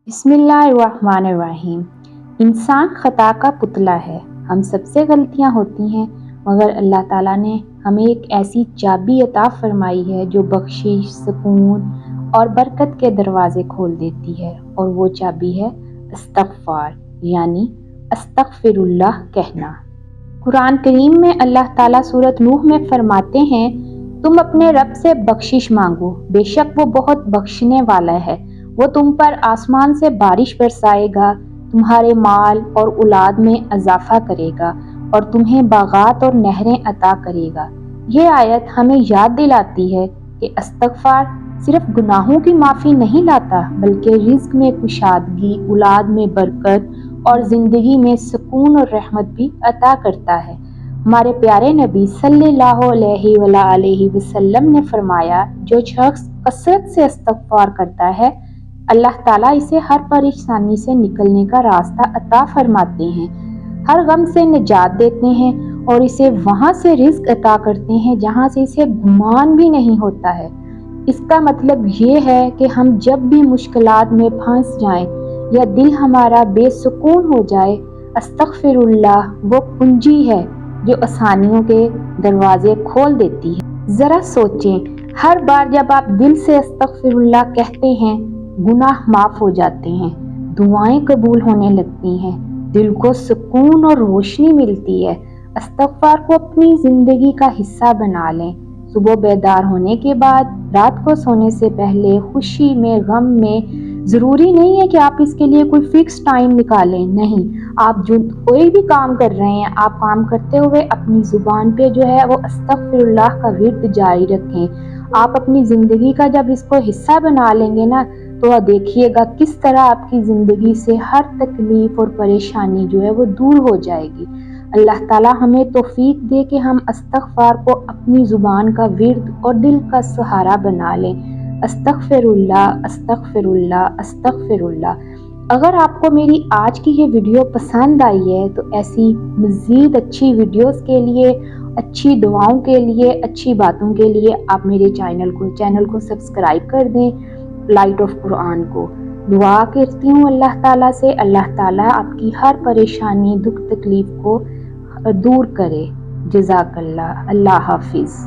बिस्मिल्लाहिर्रहमानिर्रहीम। इंसान खता का पुतला है। हम सबसे गलतियां होती हैं, मगर अल्लाह ताला ने हमें एक ऐसी चाबी अता फरमाई है जो बख्शिश, सुकून और बरकत के दरवाजे खोल देती है, और वो चाबी है इस्तग़फ़ार, यानी अस्तग़फ़िरुल्लाह कहना। कुरान करीम में अल्लाह ताला सूरत नूह में फरमाते हैं, तुम अपने रब से बख्शिश मांगो, बेशक वो बहुत बख्शने वाला है। वो तुम पर आसमान से बारिश बरसाएगा, तुम्हारे माल और औलाद में इजाफा करेगा और तुम्हें बागात और नहरें अता करेगा। ये आयत हमें याद दिलाती है कि इस्तग़फ़ार सिर्फ गुनाहों की माफ़ी नहीं लाता, बल्कि रिज़्क़ में कुशादगी, औलाद में बरकत और ज़िंदगी में सुकून और रहमत भी अता करता है। हमारे प्यारे नबी सल्लल्लाहु अलैहि वसल्लम ने फरमाया, जो शख्स कसरत से इस्तग़फ़ार करता है, अल्लाह ताला इसे हर परेशानी से निकलने का रास्ता अता फरमाते हैं, हर गम से निजात देते हैं और इसे वहाँ से रिज़्क़ अता करते हैं जहाँ से इसे गुमान भी नहीं होता है। इसका मतलब ये है कि हम जब भी मुश्किलात में फंस जाएं या दिल हमारा बेसुकून हो जाए, अस्तग़फ़िरुल्लाह वो कुंजी है जो आसानियों के दरवाजे खोल देती है। ज़रा सोचें, हर बार जब आप दिल से अस्तग़फ़िरुल्लाह कहते हैं, गुनाह माफ़ हो जाते हैं, दुआएं कबूल होने लगती हैं, दिल को सुकून और रोशनी मिलती है। इस्तग़फ़ार को अपनी ज़िंदगी का हिस्सा बना लें। सुबह बेदार होने के बाद, रात को सोने से पहले, खुशी में, गम में, ज़रूरी नहीं है कि आप इसके लिए कोई फ़िक्स टाइम निकालें। नहीं, आप जो कोई भी काम कर रहे हैं, आप काम करते हुए अपनी ज़ुबान पे जो है वो अस्तग़फ़िरुल्लाह का विर्द जारी रखें। आप अपनी ज़िंदगी का जब इसको हिस्सा बना लेंगे ना, तो देखिएगा किस तरह आपकी ज़िंदगी से हर तकलीफ़ और परेशानी जो है वो दूर हो जाएगी। अल्लाह ताला हमें तौफ़ीक दे कि हम इस्तग़फ़ार को अपनी ज़ुबान का विर्द और दिल का सहारा बना लें। अस्तग़फ़िरुल्लाह, अस्तग़फ़िरुल्लाह, अस्तग़फ़िरुल्लाह। अगर आपको मेरी आज की ये वीडियो पसंद आई है, तो ऐसी मज़ीद अच्छी वीडियोस के लिए, अच्छी दुआओं के लिए, अच्छी बातों के लिए आप मेरे चैनल को सब्सक्राइब कर दें, लाइट ऑफ कुरान को। दुआ करती हूँ अल्लाह ताला से, अल्लाह ताला आपकी हर परेशानी, दुख तकलीफ़ को दूर करे। जज़ाकल्लाह। अल्लाह हाफ़िज़।